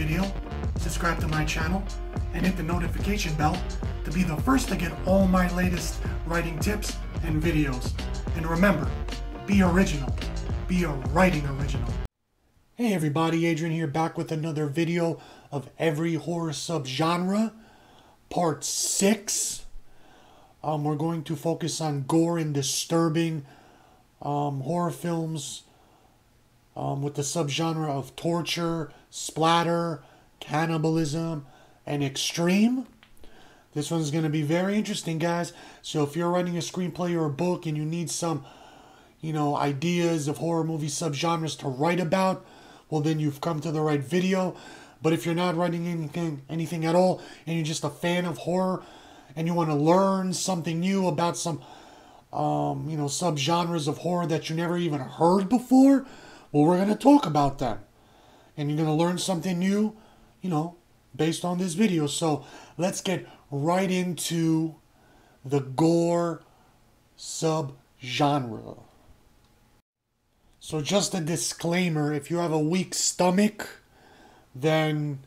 video, subscribe to my channel, and hit the notification bell to be the first to get all my latest writing tips and videos. And remember, be original. Be a writing original. Hey everybody, Adrian here, back with another video of every horror subgenre, part 6. We're going to focus on gore and disturbing horror films with the subgenre of torture, splatter, cannibalism, and extreme. This one's going to be very interesting, guys. So if you're writing a screenplay or a book and you need some, ideas of horror movie subgenres to write about, well, then you've come to the right video. But if you're not writing anything at all, and you're just a fan of horror, and you want to learn something new about some, subgenres of horror that you never even heard before, well, we're going to talk about them. And you're going to learn something new, based on this video. So let's get right into the gore subgenre. So just a disclaimer, if you have a weak stomach, then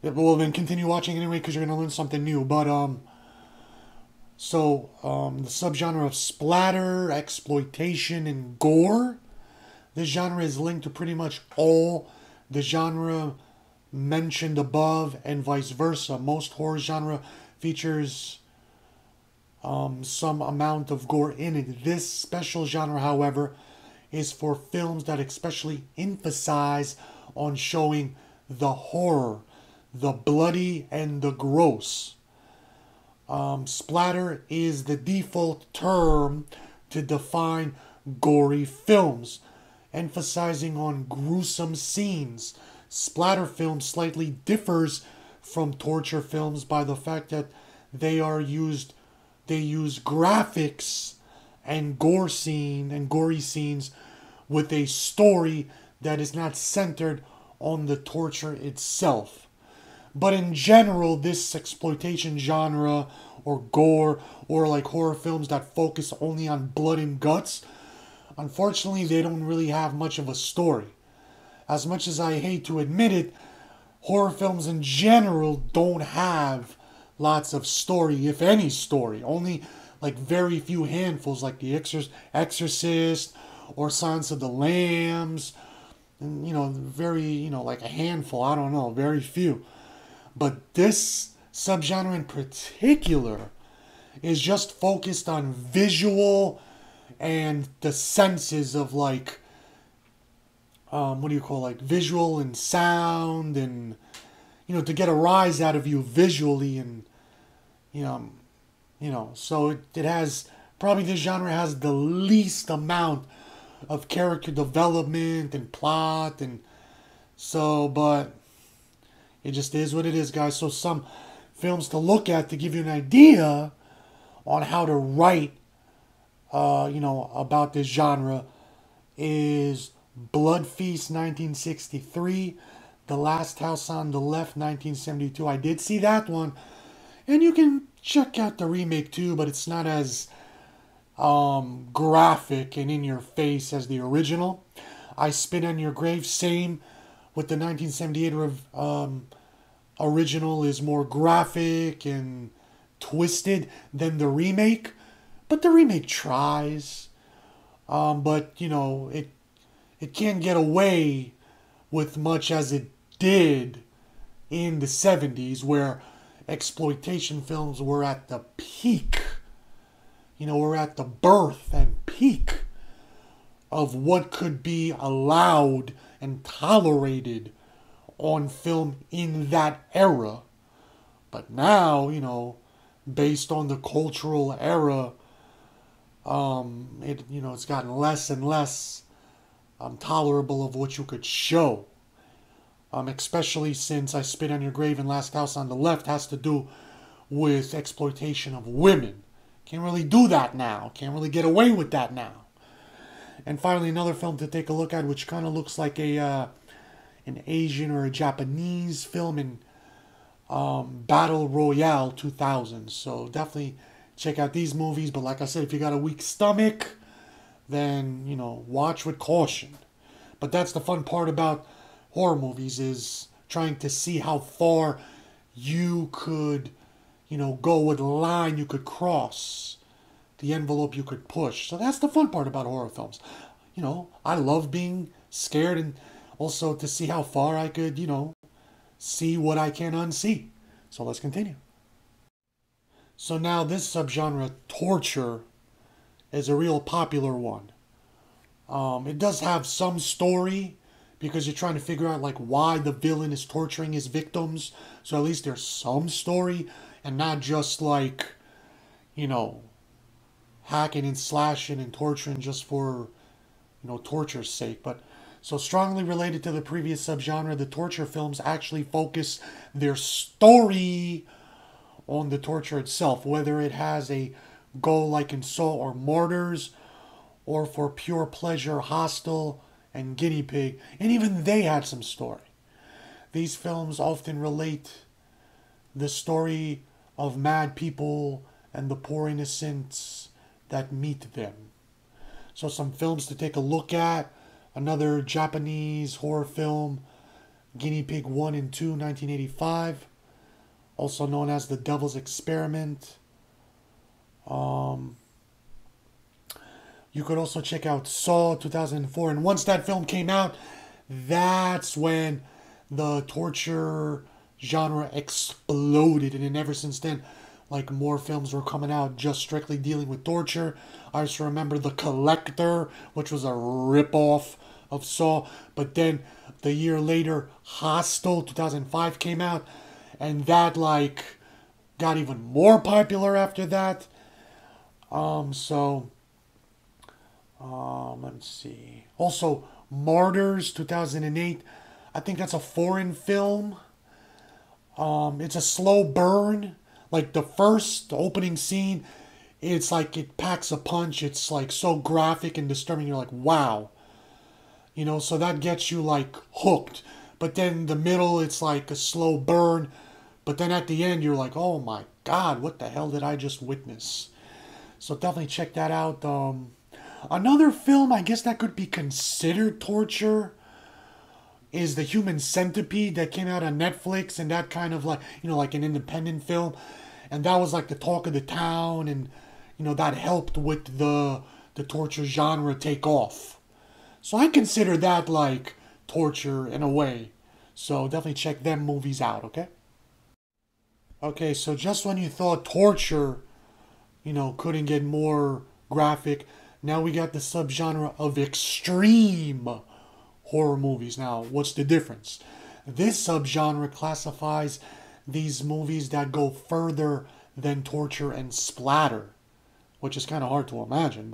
continue watching anyway, because you're going to learn something new. But, the subgenre of splatter, exploitation, and gore. This genre is linked to pretty much all the genre mentioned above and vice versa. Most horror genre features some amount of gore in it. This special genre, however, is for films that especially emphasize on showing the horror, the bloody, and the gross. Splatter is the default term to define gory films, emphasizing on gruesome scenes. Splatter film slightly differs from torture films by the fact that they use graphics and gory scenes with a story that is not centered on the torture itself. But in general, this exploitation genre or gore or like horror films that focus only on blood and guts, unfortunately, they don't really have much of a story. As much as I hate to admit it, horror films in general don't have lots of story, if any story. Only like very few handfuls, like The Exorcist or Silence of the Lambs. And, very, like a handful, I don't know, very few. But this subgenre in particular is just focused on visual and the senses of visual and sound, and to get a rise out of you visually, and so it has, probably this genre has the least amount of character development and plot, and so, but it just is what it is, guys. So some films to look at to give you an idea on how to write about this genre is Blood Feast 1963, The Last House on the Left 1972. I did see that one, and you can check out the remake too, but it's not as graphic and in your face as the original. I Spit on Your Grave, same with the 1978 original, is more graphic and twisted than the remake. But the remake tries. But, it can't get away with much as it did in the 70s, where exploitation films were at the peak. We're at the birth and peak of what could be allowed and tolerated on film in that era. But now, based on the cultural era, it's gotten less and less tolerable of what you could show. Especially since I Spit on Your Grave and Last House on the Left has to do with exploitation of women. Can't really do that now. Can't really get away with that now. And finally, another film to take a look at, which kind of looks like an Asian or a Japanese film, in Battle Royale 2000. So definitely check out these movies. But like I said, if you got a weak stomach, then, watch with caution. But that's the fun part about horror movies, is trying to see how far you could, go with the line you could cross, the envelope you could push. So that's the fun part about horror films. I love being scared and also to see how far I could, see what I can unsee. So let's continue. So now this subgenre, torture, is a real popular one. It does have some story because you're trying to figure out like why the villain is torturing his victims. So at least there's some story and not just like, hacking and slashing and torturing just for, torture's sake. But so strongly related to the previous subgenre, the torture films actually focus their story on the torture itself, whether it has a goal like in Saw or Martyrs, or for pure pleasure, Hostel and Guinea Pig, and even they had some story. These films often relate the story of mad people and the poor innocents that meet them. So some films to take a look at. Another Japanese horror film, Guinea Pig 1 and 2, 1985. Also known as The Devil's Experiment. You could also check out Saw 2004. And once that film came out, that's when the torture genre exploded. And then ever since then, like more films were coming out just strictly dealing with torture. I just remember The Collector, which was a ripoff of Saw. But then the year later, Hostel 2005 came out. And that like got even more popular after that. Let's see. Also, Martyrs 2008. I think that's a foreign film. It's a slow burn. Like the first opening scene, it's like it packs a punch. It's like so graphic and disturbing. You're like, wow. So that gets you like hooked. But then the middle, it's like a slow burn. But then at the end, you're like, oh my God, what the hell did I just witness? So definitely check that out. Another film, I guess that could be considered torture, is The Human Centipede that came out on Netflix. And that kind of like, like an independent film. And that was like the talk of the town. And, that helped with the torture genre take off. So I consider that like torture in a way. So definitely check them movies out, okay? Okay, so just when you thought torture, couldn't get more graphic, now we got the subgenre of extreme horror movies. Now, what's the difference? This subgenre classifies these movies that go further than torture and splatter, which is kind of hard to imagine,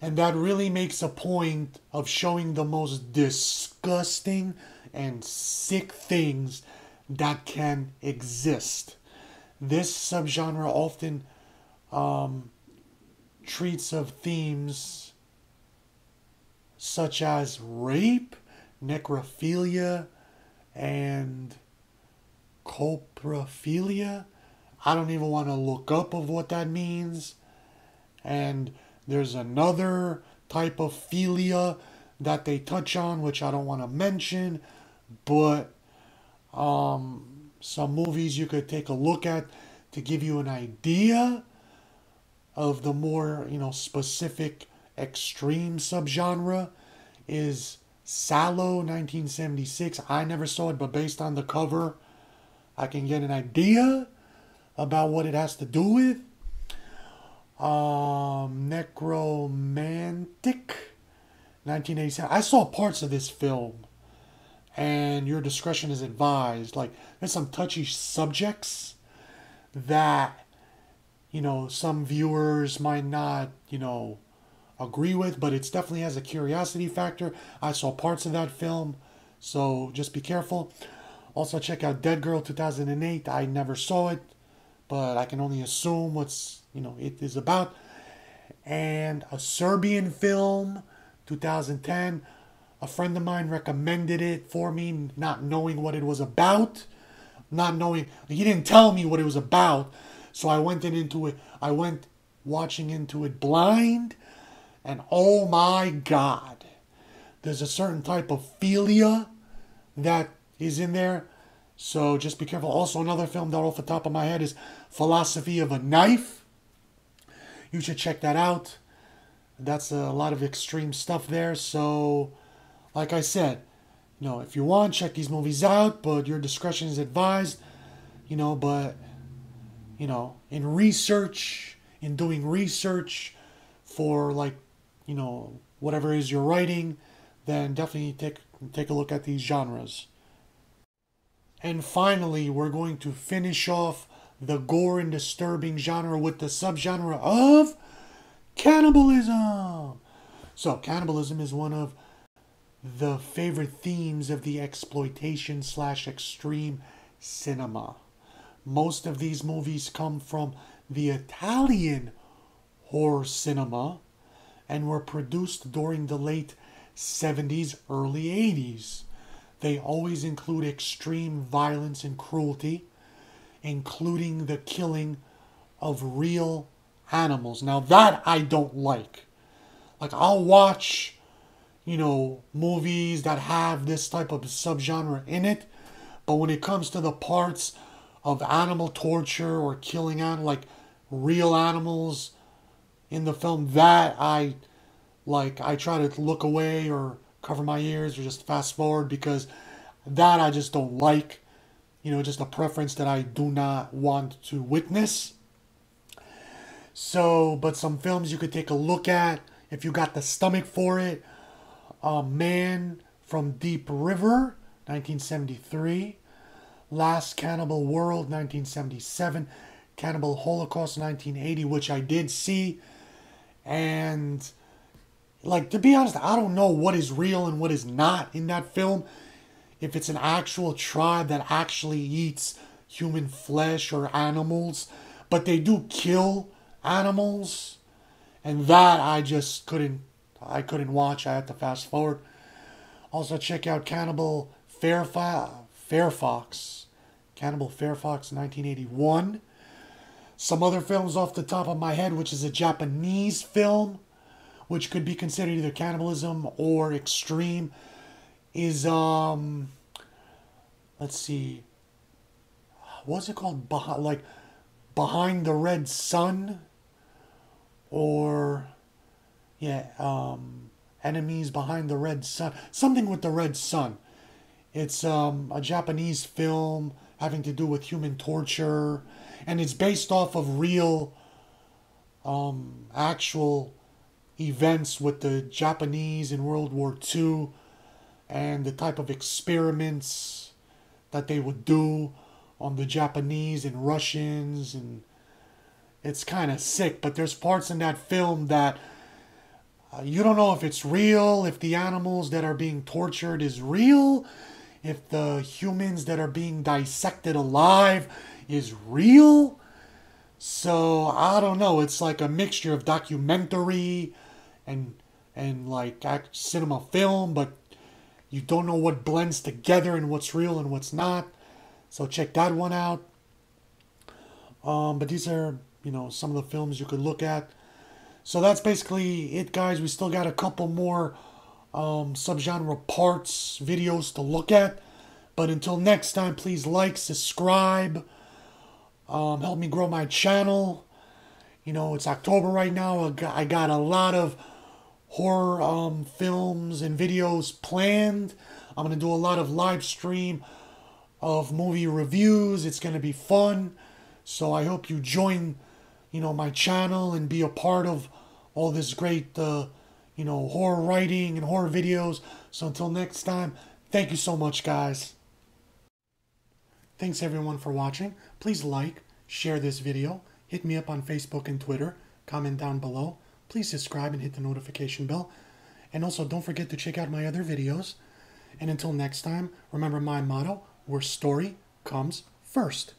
and that really makes a point of showing the most disgusting and sick things that can exist. This subgenre often treats of themes such as rape, necrophilia, and coprophilia. I don't even want to look up of what that means. And there's another type of philia that they touch on, which I don't want to mention, but some movies you could take a look at to give you an idea of the more, specific extreme subgenre is Sallow 1976. I never saw it, but based on the cover, I can get an idea about what it has to do with. Necromantic 1987. I saw parts of this film, and your discretion is advised. Like, there's some touchy subjects that, some viewers might not, agree with, but it definitely has a curiosity factor. I saw parts of that film, so just be careful. Also, check out Dead Girl 2008. I never saw it, but I can only assume what's, it is about. And a Serbian film, 2010. A friend of mine recommended it for me, not knowing what it was about. He didn't tell me what it was about. So I went watching into it blind. And oh my God, there's a certain type of philia that is in there. So just be careful. Also, another film that off the top of my head is Philosophy of a Knife. You should check that out. That's a lot of extreme stuff there. So, like I said, if you want, check these movies out, but your discretion is advised. But, in research, in doing research for, like, whatever it is you're writing, then definitely take a look at these genres. And finally, we're going to finish off the gore and disturbing genre with the subgenre of cannibalism. So, cannibalism is one of the favorite themes of the exploitation / extreme cinema. Most of these movies come from the Italian horror cinema and were produced during the late 70s, early 80s. They always include extreme violence and cruelty, including the killing of real animals. Now that I don't like. Like, I'll watch, movies that have this type of subgenre in it, but when it comes to the parts of animal torture or killing like real animals in the film, that I try to look away or cover my ears or just fast forward, because that I just don't like. Just a preference that I do not want to witness. So, but some films you could take a look at if you got the stomach for it. Man from Deep River, 1973. Last Cannibal World, 1977. Cannibal Holocaust, 1980, which I did see. And, to be honest, I don't know what is real and what is not in that film. If it's an actual tribe that actually eats human flesh or animals. But they do kill animals. And that I just couldn't watch. I had to fast forward. Also check out Cannibal Fairfox. Cannibal Fairfox, 1981. Some other films off the top of my head, which is a Japanese film, which could be considered either cannibalism or extreme, is, let's see, what's it called? Behind the Red Sun? Or, Enemies Behind the Red Sun. Something with the Red Sun. It's a Japanese film having to do with human torture. And it's based off of real, actual events with the Japanese in World War II. And the type of experiments that they would do on the Japanese and Russians. And it's kind of sick. But there's parts in that film that you don't know if it's real, if the animals that are being tortured is real, if the humans that are being dissected alive is real. So, I don't know. It's like a mixture of documentary and like cinema film, but you don't know what blends together and what's real and what's not. So check that one out. But these are, some of the films you could look at. So that's basically it, guys. We still got a couple more subgenre parts, videos to look at. But until next time, please like, subscribe. Help me grow my channel. It's October right now. I got a lot of horror films and videos planned. I'm going to do a lot of live stream of movie reviews. It's going to be fun. So I hope you join, my channel and be a part of all this great, horror writing and horror videos. So until next time, thank you so much, guys. Thanks everyone for watching. Please like, share this video, hit me up on Facebook and Twitter, comment down below. Please subscribe and hit the notification bell. And also don't forget to check out my other videos. And until next time, remember my motto, where story comes first.